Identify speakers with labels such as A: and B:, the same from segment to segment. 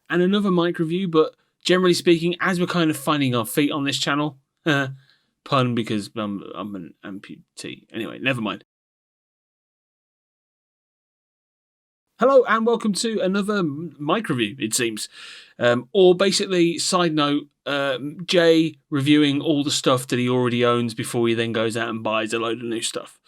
A: and another mic review, but generally speaking, as we're kind of finding our feet on this channel, pun because I'm an amputee. Anyway, never mind. Hello and welcome to another mic review, it seems. Or basically, side note, Jay reviewing all the stuff that he already owns before he then goes out and buys a load of new stuff.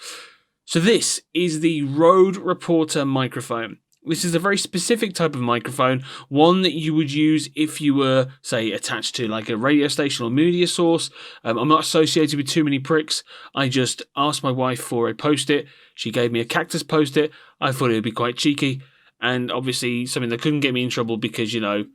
A: So this is the Rode Reporter microphone. This is a very specific type of microphone, one that you would use if you were, say, attached to like a radio station or media source. I'm not associated with too many pricks. I just asked my wife for a post-it. She gave me a cactus post-it. I thought it would be quite cheeky, and obviously something that couldn't get me in trouble because, you know,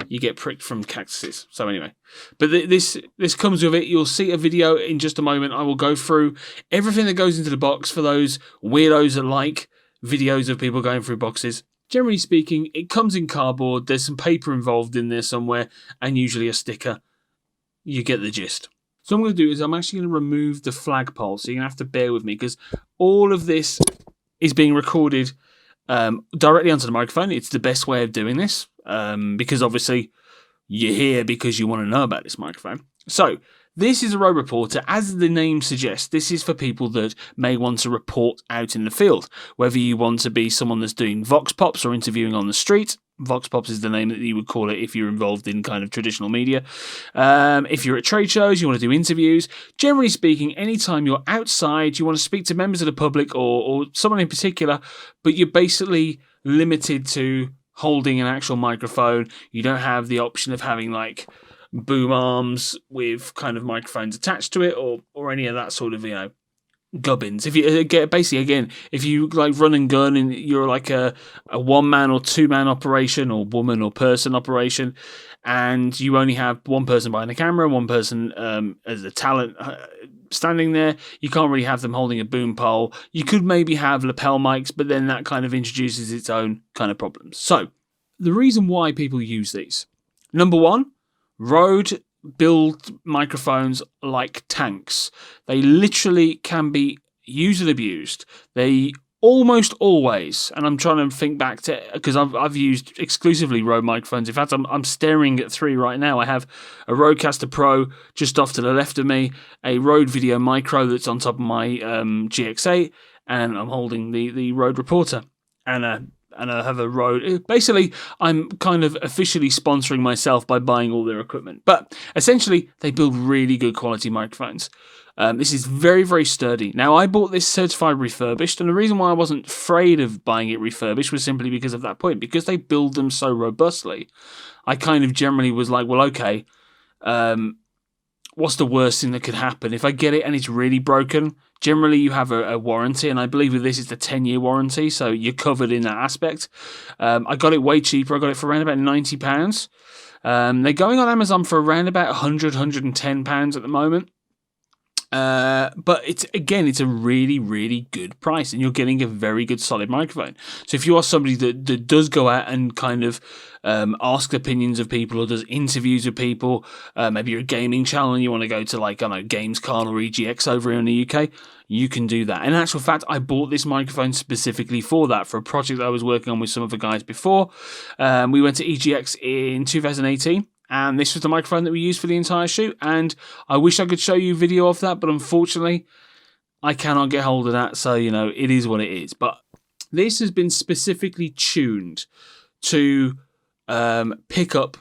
A: you get pricked from cactuses. So anyway, but this comes with it. You'll see a video in just a moment. I will go through everything that goes into the box for those weirdos that like videos of people going through boxes. Generally speaking, it comes in cardboard. There's some paper involved in there somewhere, and usually a sticker. You get the gist. So what I'm going to do is I'm actually going to remove the flagpole, so you're going to have to bear with me because all of this is being recorded directly onto the microphone. It's the best way of doing this because obviously you're here because you want to know about this microphone. So this is a Rode Reporter. As the name suggests, this is for people that may want to report out in the field. Whether you want to be someone that's doing vox pops or interviewing on the street. Vox pops is the name that you would call it if you're involved in kind of traditional media. If you're at trade shows, you want to do interviews. Generally speaking, anytime you're outside, you want to speak to members of the public or someone in particular, but you're basically limited to holding an actual microphone. You don't have the option of having like boom arms with kind of microphones attached to it or any of that sort of, you know, gubbins. If you get basically again, if you like run and gun and you're like a 1-man or 2-man operation or woman or person operation, and you only have one person behind the camera, one person as a talent standing there, you can't really have them holding a boom pole. You could maybe have lapel mics, but then that kind of introduces its own kind of problems. So the reason why people use these, number one, Rode build microphones like tanks. They literally can be used and abused. They almost always, and I'm trying to think back to, because I've used exclusively Rode microphones. In fact, I'm staring at 3 right now. I have a Rodecaster Pro just off to the left of me, a Rode Video Micro that's on top of my GX8, and I'm holding the Rode Reporter and I have a Rode. Basically, I'm kind of officially sponsoring myself by buying all their equipment. But essentially, they build really good quality microphones. This is very, very sturdy. Now, I bought this certified refurbished, and the reason why I wasn't afraid of buying it refurbished was simply because of that point. Because they build them so robustly, I kind of generally was like, well, okay, what's the worst thing that could happen? If I get it and it's really broken, generally you have a warranty, and I believe with this it's a 10-year warranty, so you're covered in that aspect. I got it way cheaper. I got it for around about £90. They're going on Amazon for around about £100, £110 at the moment. But it's a really, really good price, and you're getting a very good solid microphone. So if you are somebody that does go out and kind of ask opinions of people or does interviews with people, maybe you're a gaming channel and you want to go to like, I don't know, Gamescom or EGX over here in the UK, you can do that. In actual fact, I bought this microphone specifically for that, for a project that I was working on with some of the guys before. We went to EGX in 2018. And this was the microphone that we used for the entire shoot. And I wish I could show you video of that, but unfortunately, I cannot get hold of that. So, you know, it is what it is. But this has been specifically tuned to pick up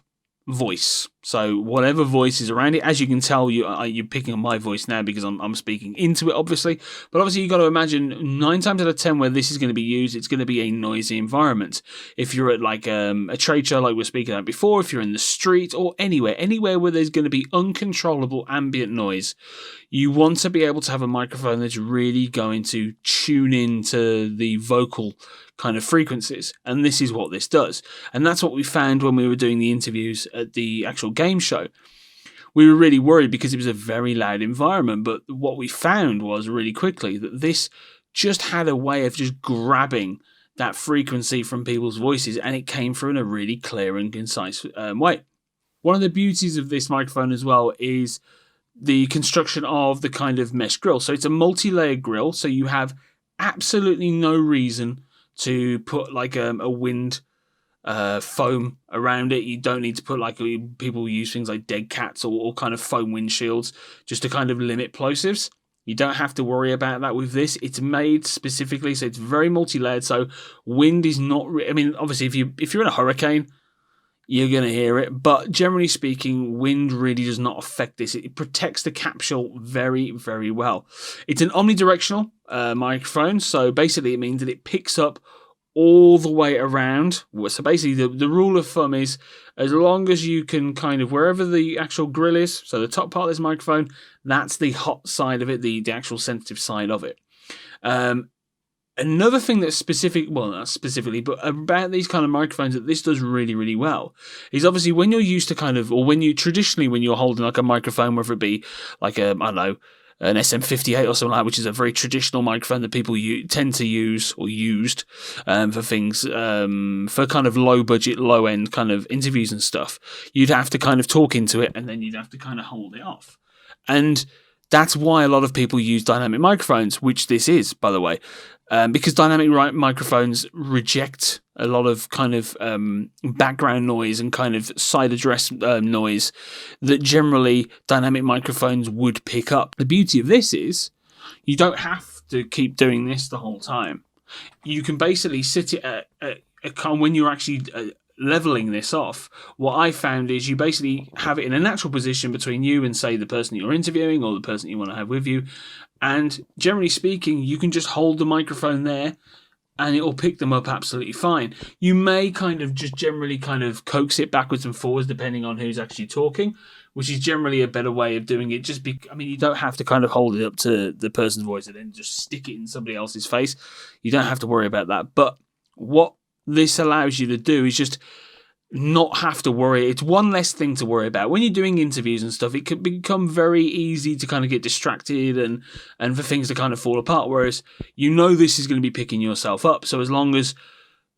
A: voice. So whatever voice is around it, as you can tell, you're picking up my voice now because I'm speaking into it, obviously. But obviously, you've got to imagine 9 times out of 10 where this is going to be used, it's going to be a noisy environment. If you're at like a trade show like we were speaking about before, if you're in the street or anywhere where there's going to be uncontrollable ambient noise, you want to be able to have a microphone that's really going to tune into the vocal kind of frequencies, and this is what this does. And that's what we found when we were doing the interviews at the actual game show. We were really worried because it was a very loud environment, but what we found was really quickly that this just had a way of just grabbing that frequency from people's voices, and it came through in a really clear and concise way. One of the beauties of this microphone as well is the construction of the kind of mesh grill. So it's a multi-layered grill, so you have absolutely no reason to put like a wind foam around it. You don't need to put like people use things like dead cats or kind of foam windshields just to kind of limit plosives. You don't have to worry about that with this. It's made specifically, so it's very multi-layered. So wind is not. I mean, obviously, if you're in a hurricane, you're going to hear it. But generally speaking, wind really does not affect this. It protects the capsule very, very well. It's an omnidirectional microphone, so basically it means that it picks up all the way around. So basically the rule of thumb is as long as you can kind of, wherever the actual grill is, so the top part of this microphone, that's the hot side of it, the actual sensitive side of it. Another thing that's specific, well, not specifically, but about these kind of microphones that this does really, really well is obviously when you're used to kind of, or when you're holding like a microphone, whether it be like I don't know, an SM58 or something like that, which is a very traditional microphone that people tend to use or used for things, for kind of low budget, low end kind of interviews and stuff. You'd have to kind of talk into it and then you'd have to kind of hold it off. And that's why a lot of people use dynamic microphones, which this is, by the way, because dynamic microphones reject a lot of kind of background noise and kind of side address noise that generally dynamic microphones would pick up. The beauty of this is you don't have to keep doing this the whole time. You can basically sit it at when you're actually leveling this off. What I found is you basically have it in a natural position between you and, say, the person you're interviewing or the person you want to have with you. And generally speaking, you can just hold the microphone there and it will pick them up absolutely fine. You may kind of just generally kind of coax it backwards and forwards depending on who's actually talking, which is generally a better way of doing it. You don't have to kind of hold it up to the person's voice and then just stick it in somebody else's face. You don't have to worry about that. But what this allows you to do is just not have to worry. It's one less thing to worry about. When you're doing interviews and stuff, it can become very easy to kind of get distracted and for things to kind of fall apart, whereas this is going to be picking yourself up. So as long as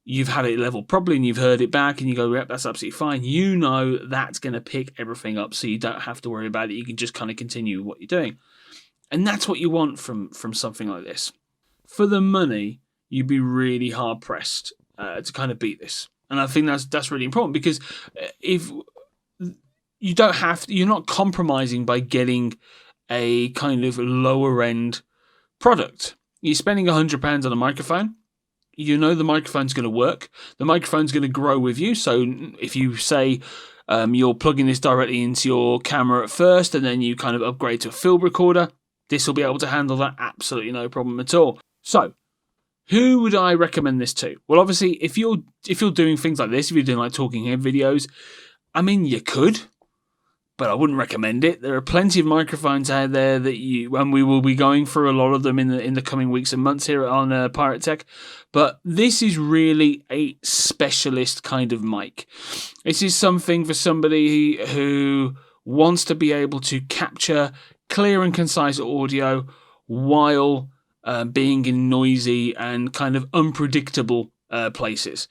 A: you've had it leveled properly and you've heard it back and you go, yep, that's absolutely fine, that's going to pick everything up, so you don't have to worry about it. You can just kind of continue what you're doing. And that's what you want from something like this. For the money, you'd be really hard-pressed to kind of beat this. And I think that's really important, because if you're not compromising by getting a kind of lower end product. You're spending £100 on a microphone. The microphone's going to work. The microphone's going to grow with you. So if you say you're plugging this directly into your camera at first and then you kind of upgrade to a field recorder, this will be able to handle that absolutely no problem at all. So who would I recommend this to? Well, obviously, if you're doing things like this, if you're doing like talking head videos, I mean, you could, but I wouldn't recommend it. There are plenty of microphones out there and we will be going through a lot of them in the coming weeks and months here on Pirate Tech. But this is really a specialist kind of mic. This is something for somebody who wants to be able to capture clear and concise audio while being in noisy and kind of unpredictable places.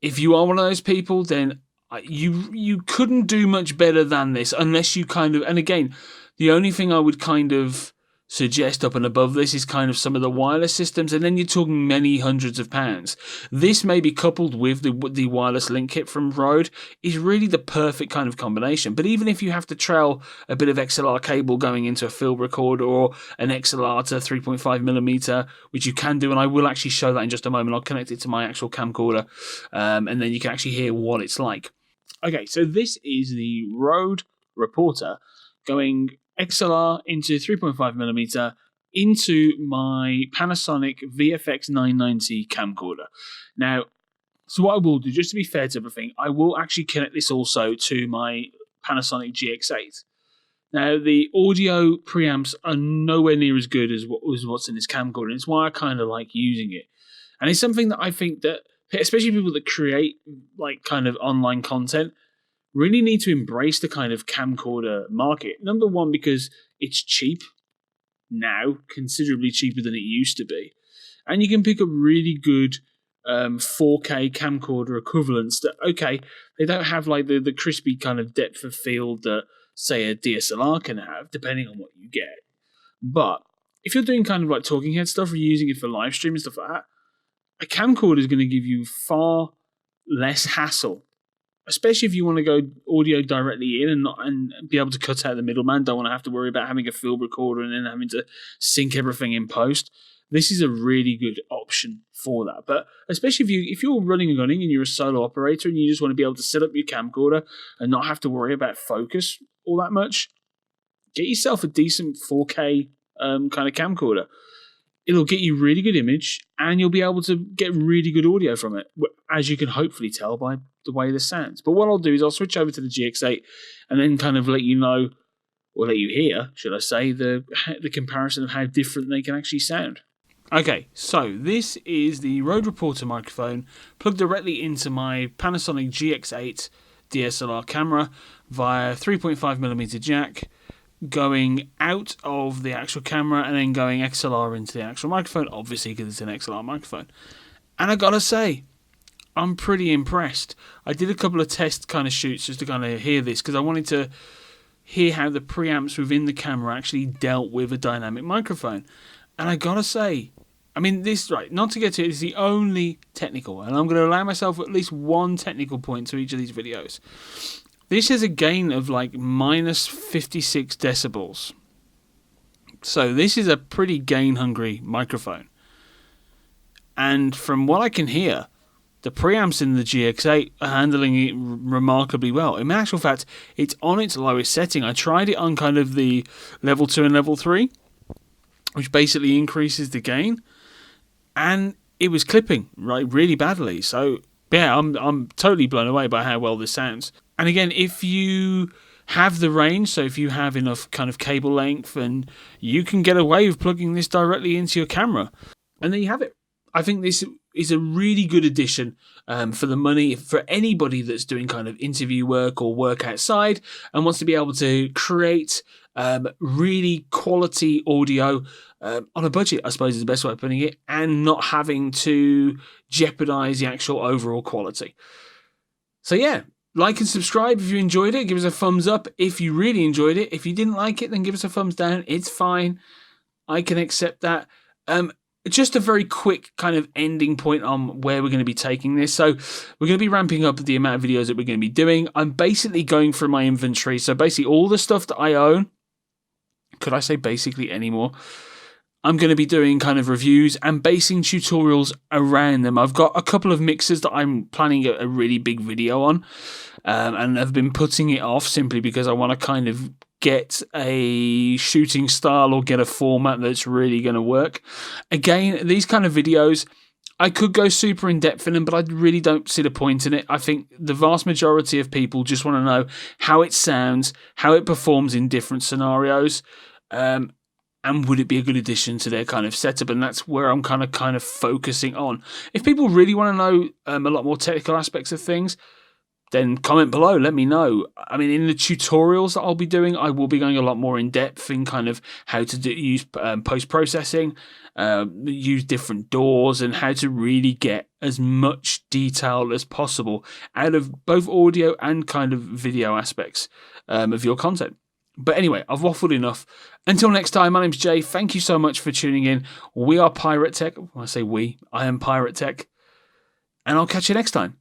A: If you are one of those people, then you couldn't do much better than this, unless you kind of, and again, the only thing I would kind of suggest up and above this is kind of some of the wireless systems, and then you're talking many hundreds of pounds. This, maybe coupled with the wireless link kit from Rode, is really the perfect kind of combination. But even if you have to trail a bit of XLR cable going into a field recorder or an XLR to 3.5mm, which you can do, and I will actually show that in just a moment. I'll connect it to my actual camcorder, and then you can actually hear what it's like. Okay, so this is the Rode Reporter going XLR into 3.5mm into my Panasonic VFX 990 camcorder. Now, so what I will do, just to be fair to everything, I will actually connect this also to my Panasonic GX8. Now, the audio preamps are nowhere near as good as what's in this camcorder, and it's why I kind of like using it. And it's something that I think that, especially people that create like kind of online content, really need to embrace the kind of camcorder market. Number one, because it's cheap now, considerably cheaper than it used to be. And you can pick up really good 4K camcorder equivalents that, okay, they don't have like the crispy kind of depth of field that, say, a DSLR can have, depending on what you get. But if you're doing kind of like talking head stuff or using it for live stream and stuff like that, a camcorder is going to give you far less hassle. Especially if you want to go audio directly in and be able to cut out the middleman. Don't want to have to worry about having a field recorder and then having to sync everything in post. This is a really good option for that. But especially if you're running and gunning and you're a solo operator and you just want to be able to set up your camcorder and not have to worry about focus all that much, get yourself a decent 4K kind of camcorder. It'll get you really good image and you'll be able to get really good audio from it, as you can hopefully tell by the way this sounds. But what I'll do is I'll switch over to the GX8 and then kind of let you know, or let you hear, should I say, the comparison of how different they can actually sound. Okay, so this is the Rode Reporter microphone plugged directly into my Panasonic GX8 DSLR camera via 3.5mm jack, going out of the actual camera and then going XLR into the actual microphone, obviously because it's an XLR microphone. And I gotta say, I'm pretty impressed. I did a couple of test kind of shoots just to kind of hear this because I wanted to hear how the preamps within the camera actually dealt with a dynamic microphone. And I gotta say, I mean, this, right, not to get to it, is the only technical, and I'm going to allow myself at least one technical point to each of these videos. This has a gain of like minus 56 decibels. So this is a pretty gain-hungry microphone. And from what I can hear, the preamps in the GX8 are handling it remarkably well. In actual fact, it's on its lowest setting. I tried it on kind of the level 2 and level 3, which basically increases the gain. And it was clipping, right, really badly. So, yeah, I'm totally blown away by how well this sounds. And again, if you have the range, so if you have enough kind of cable length, and you can get away with plugging this directly into your camera. And there you have it. I think this is a really good addition for the money for anybody that's doing kind of interview work or work outside and wants to be able to create really quality audio on a budget, I suppose is the best way of putting it, and not having to jeopardize the actual overall quality. So yeah, like and subscribe if you enjoyed it. Give us a thumbs up if you really enjoyed it. If you didn't like it, then give us a thumbs down. It's fine. I can accept that. Just a very quick kind of ending point on where we're going to be taking this. So we're going to be ramping up the amount of videos that we're going to be doing. I'm basically going through my inventory. So basically all the stuff that I own, could I say basically anymore? I'm going to be doing kind of reviews and basing tutorials around them. I've got a couple of mixers that I'm planning a really big video on, and I've been putting it off simply because I want to kind of get a shooting style or get a format that's really going to work. Again, these kind of videos, I could go super in depth in them, but I really don't see the point in it. I think the vast majority of people just want to know how it sounds, how it performs in different scenarios, and would it be a good addition to their kind of setup? And that's where I'm kind of focusing on. If people really want to know a lot more technical aspects of things, then comment below, let me know. I mean, in the tutorials that I'll be doing, I will be going a lot more in depth in kind of how to use post-processing, use different doors, and how to really get as much detail as possible out of both audio and kind of video aspects of your content. But anyway, I've waffled enough. Until next time, my name's Jay. Thank you so much for tuning in. We are Pirate Tech. When I say we, I am Pirate Tech. And I'll catch you next time.